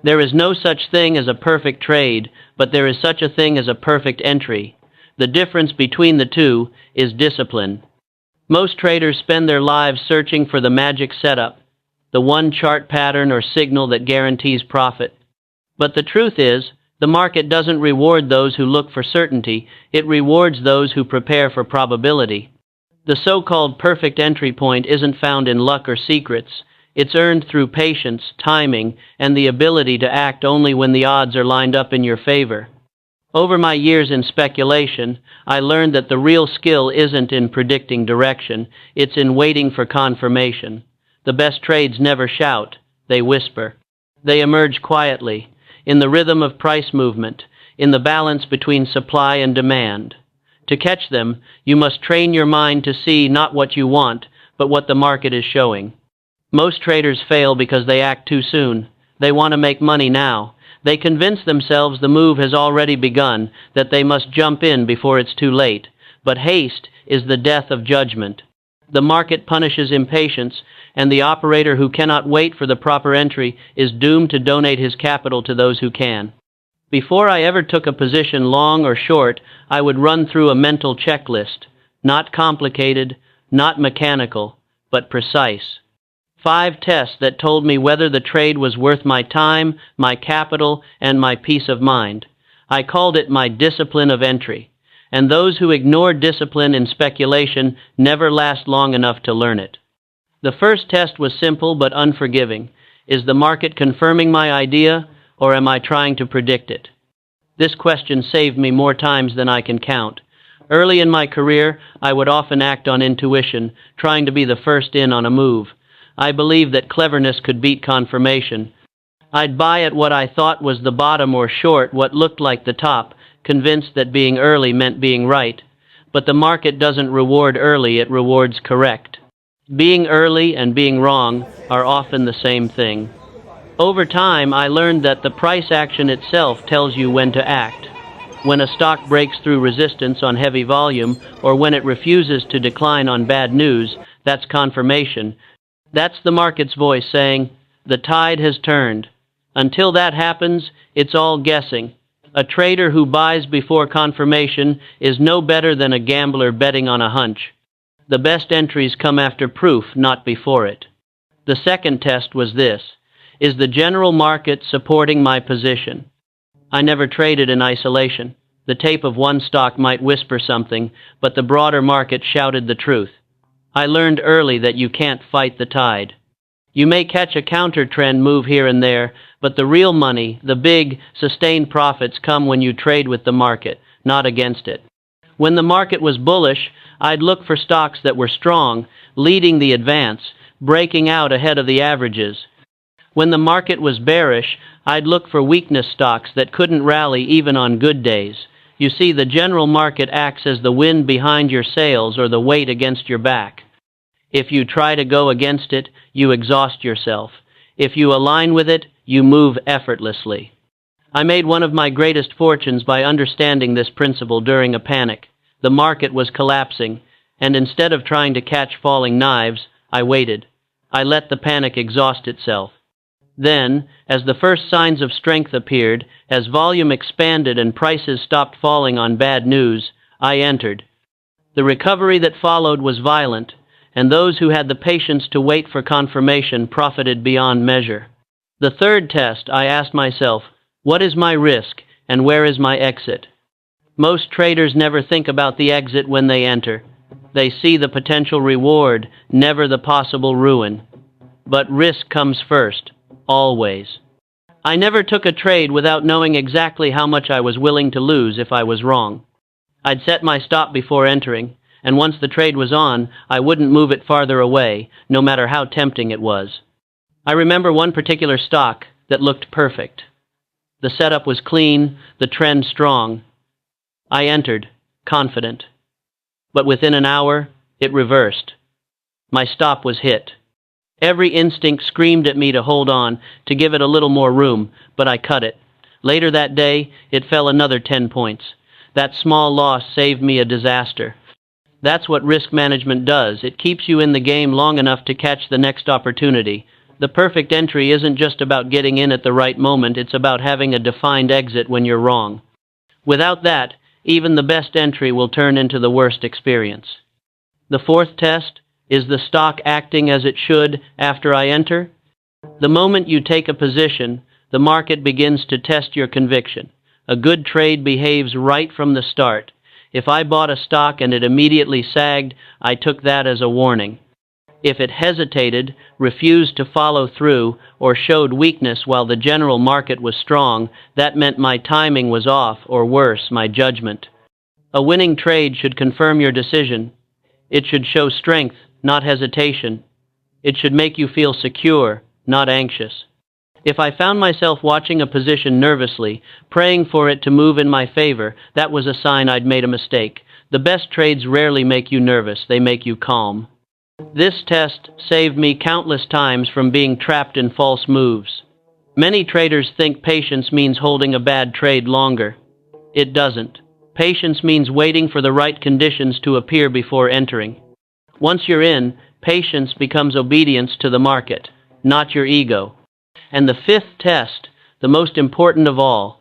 There is no such thing as a perfect trade, but there is such a thing as a perfect entry. The difference between the two is discipline. Most traders spend their lives searching for the magic setup, the one chart pattern or signal that guarantees profit. But the truth is, the market doesn't reward those who look for certainty, it rewards those who prepare for probability. The so-called perfect entry point isn't found in luck or secrets. It's earned through patience, timing, and the ability to act only when the odds are lined up in your favor. Over my years in speculation, I learned that the real skill isn't in predicting direction, it's in waiting for confirmation. The best trades never shout, they whisper. They emerge quietly, in the rhythm of price movement, in the balance between supply and demand. To catch them, you must train your mind to see not what you want, but what the market is showing. Most traders fail because they act too soon. They want to make money now. They convince themselves the move has already begun, that they must jump in before it's too late. But haste is the death of judgment. The market punishes impatience, and the operator who cannot wait for the proper entry is doomed to donate his capital to those who can. Before I ever took a position long or short, I would run through a mental checklist. Not complicated, not mechanical, but precise. 5 tests that told me whether the trade was worth my time, my capital, and my peace of mind. I called it my discipline of entry, and those who ignore discipline in speculation never last long enough to learn it. The first test was simple but unforgiving. Is the market confirming my idea, or am I trying to predict it? This question saved me more times than I can count. Early in my career, I would often act on intuition, trying to be the first in on a move. I believed that cleverness could beat confirmation. I'd buy at what I thought was the bottom or short what looked like the top, convinced that being early meant being right. But the market doesn't reward early, it rewards correct. Being early and being wrong are often the same thing. Over time, I learned that the price action itself tells you when to act. When a stock breaks through resistance on heavy volume, or when it refuses to decline on bad news, that's confirmation. That's the market's voice saying, the tide has turned. Until that happens, it's all guessing. A trader who buys before confirmation is no better than a gambler betting on a hunch. The best entries come after proof, not before it. The second test was this. Is the general market supporting my position? I never traded in isolation. The tape of one stock might whisper something, but the broader market shouted the truth. I learned early that you can't fight the tide. You may catch a counter-trend move here and there, but the real money, the big, sustained profits come when you trade with the market, not against it. When the market was bullish, I'd look for stocks that were strong, leading the advance, breaking out ahead of the averages. When the market was bearish, I'd look for weakness stocks that couldn't rally even on good days. You see, the general market acts as the wind behind your sails or the weight against your back. If you try to go against it, you exhaust yourself. If you align with it, you move effortlessly. I made one of my greatest fortunes by understanding this principle during a panic. The market was collapsing, and instead of trying to catch falling knives, I waited. I let the panic exhaust itself. Then, as the first signs of strength appeared, as volume expanded and prices stopped falling on bad news, I entered. The recovery that followed was violent, and those who had the patience to wait for confirmation profited beyond measure. The third test, I asked myself, what is my risk and where is my exit? Most traders never think about the exit when they enter. They see the potential reward, never the possible ruin. But risk comes first. Always. I never took a trade without knowing exactly how much I was willing to lose if I was wrong. I'd set my stop before entering, and once the trade was on, I wouldn't move it farther away, no matter how tempting it was. I remember one particular stock that looked perfect. The setup was clean, the trend strong. I entered, confident. But within an hour, it reversed. My stop was hit. Every instinct screamed at me to hold on, to give it a little more room, but I cut it. Later that day, it fell another 10 points. That small loss saved me a disaster. That's what risk management does. It keeps you in the game long enough to catch the next opportunity. The perfect entry isn't just about getting in at the right moment, it's about having a defined exit when you're wrong. Without that, even the best entry will turn into the worst experience. The fourth test is the stock acting as it should after I enter. The moment you take a position, the market begins to test your conviction. A good trade behaves right from the start. If I bought a stock and it immediately sagged, I took that as a warning. If it hesitated, refused to follow through, or showed weakness while the general market was strong, that meant my timing was off, or worse, my judgment. A winning trade should confirm your decision. It should show strength, not hesitation. It should make you feel secure, not anxious. If I found myself watching a position nervously, praying for it to move in my favor, that was a sign I'd made a mistake. The best trades rarely make you nervous, they make you calm. This test saved me countless times from being trapped in false moves. Many traders think patience means holding a bad trade longer. It doesn't. Patience means waiting for the right conditions to appear before entering. Once you're in, patience becomes obedience to the market, not your ego. And the fifth test, the most important of all,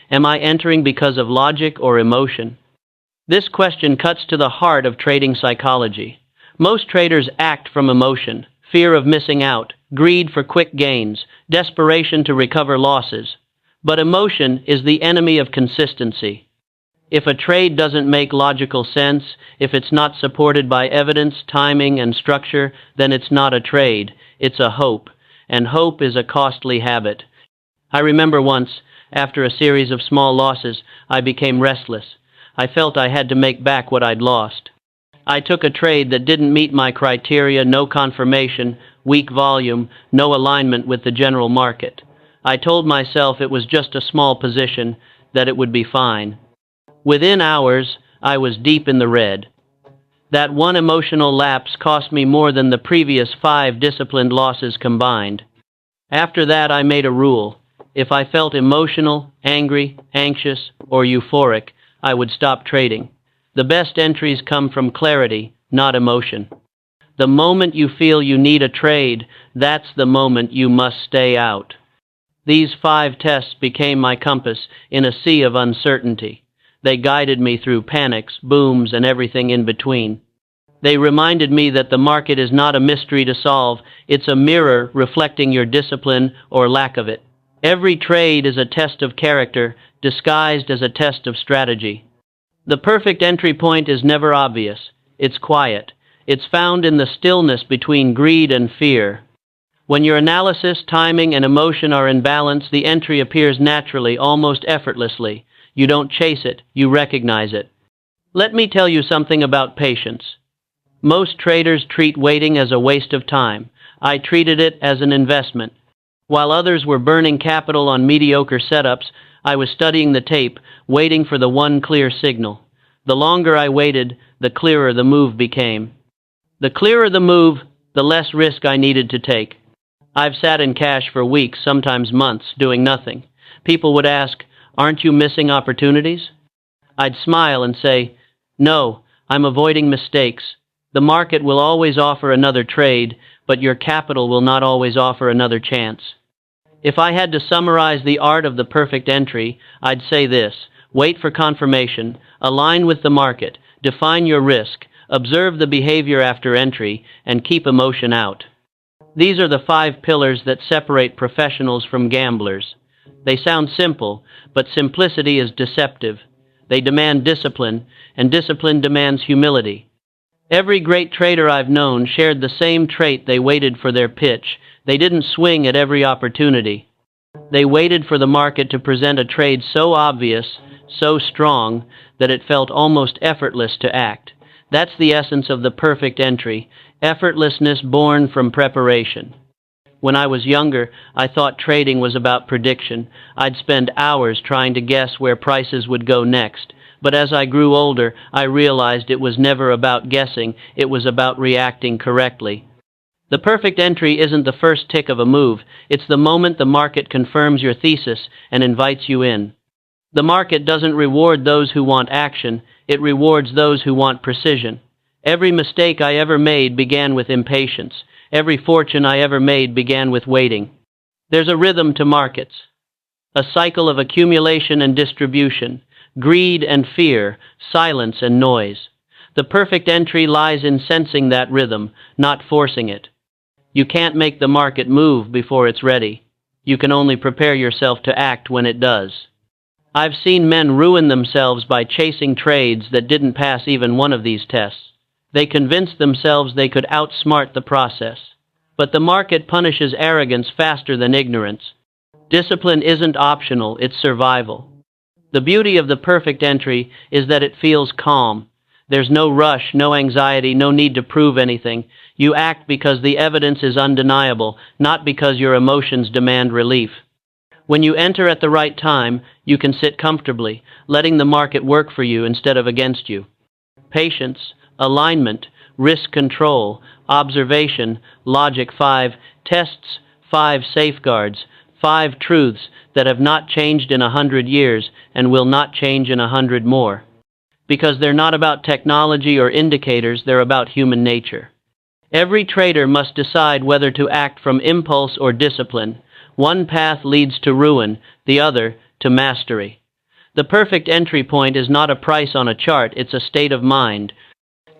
am I entering because of logic or emotion? This question cuts to the heart of trading psychology. Most traders act from emotion, fear of missing out, greed for quick gains, desperation to recover losses. But emotion is the enemy of consistency. If a trade doesn't make logical sense, if it's not supported by evidence, timing, and structure, then it's not a trade, it's a hope. And hope is a costly habit. I remember once, after a series of small losses, I became restless. I felt I had to make back what I'd lost. I took a trade that didn't meet my criteria, no confirmation, weak volume, no alignment with the general market. I told myself it was just a small position, that it would be fine. Within hours, I was deep in the red. That one emotional lapse cost me more than the previous 5 disciplined losses combined. After that, I made a rule. If I felt emotional, angry, anxious, or euphoric, I would stop trading. The best entries come from clarity, not emotion. The moment you feel you need a trade, that's the moment you must stay out. These 5 tests became my compass in a sea of uncertainty. They guided me through panics, booms, and everything in between. They reminded me that the market is not a mystery to solve, it's a mirror reflecting your discipline or lack of it. Every trade is a test of character, disguised as a test of strategy. The perfect entry point is never obvious. It's quiet. It's found in the stillness between greed and fear. When your analysis, timing, and emotion are in balance, the entry appears naturally, almost effortlessly. You don't chase it, you recognize it. Let me tell you something about patience. Most traders treat waiting as a waste of time. I treated it as an investment. While others were burning capital on mediocre setups, I was studying the tape, waiting for the one clear signal. The longer I waited, the clearer the move became. The clearer the move, the less risk I needed to take. I've sat in cash for weeks, sometimes months, doing nothing. People would ask, "Aren't you missing opportunities?" I'd smile and say, "No, I'm avoiding mistakes. The market will always offer another trade, but your capital will not always offer another chance." If I had to summarize the art of the perfect entry, I'd say this: wait for confirmation, align with the market, define your risk, observe the behavior after entry, and keep emotion out. These are the 5 pillars that separate professionals from gamblers. They sound simple, but simplicity is deceptive. They demand discipline, and discipline demands humility. Every great trader I've known shared the same trait: they waited for their pitch. They didn't swing at every opportunity. They waited for the market to present a trade so obvious, so strong, that it felt almost effortless to act. That's the essence of the perfect entry, effortlessness born from preparation. When I was younger, I thought trading was about prediction. I'd spend hours trying to guess where prices would go next. But as I grew older, I realized it was never about guessing, it was about reacting correctly. The perfect entry isn't the first tick of a move, it's the moment the market confirms your thesis and invites you in. The market doesn't reward those who want action, it rewards those who want precision. Every mistake I ever made began with impatience. Every fortune I ever made began with waiting. There's a rhythm to markets, a cycle of accumulation and distribution, greed and fear, silence and noise. The perfect entry lies in sensing that rhythm, not forcing it. You can't make the market move before it's ready. You can only prepare yourself to act when it does. I've seen men ruin themselves by chasing trades that didn't pass even one of these tests. They convinced themselves they could outsmart the process. But the market punishes arrogance faster than ignorance. Discipline isn't optional, it's survival. The beauty of the perfect entry is that it feels calm. There's no rush, no anxiety, no need to prove anything. You act because the evidence is undeniable, not because your emotions demand relief. When you enter at the right time, you can sit comfortably, letting the market work for you instead of against you. Patience, alignment, risk control, observation, logic 5, tests 5 safeguards, 5 truths that have not changed in 100 years and will not change in 100 more. Because they're not about technology or indicators, they're about human nature. Every trader must decide whether to act from impulse or discipline. One path leads to ruin, the other to mastery. The perfect entry point is not a price on a chart, it's a state of mind.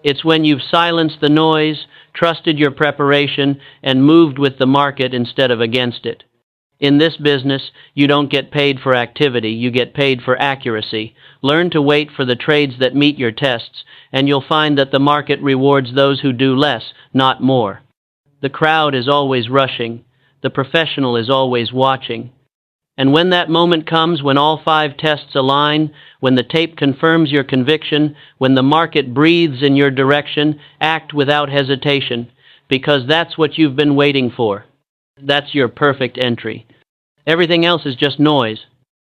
It's when you've silenced the noise, trusted your preparation, and moved with the market instead of against it. In this business, you don't get paid for activity, you get paid for accuracy. Learn to wait for the trades that meet your tests, and you'll find that the market rewards those who do less, not more. The crowd is always rushing. The professional is always watching. And when that moment comes, when all 5 tests align, when the tape confirms your conviction, when the market breathes in your direction, act without hesitation, because that's what you've been waiting for. That's your perfect entry. Everything else is just noise.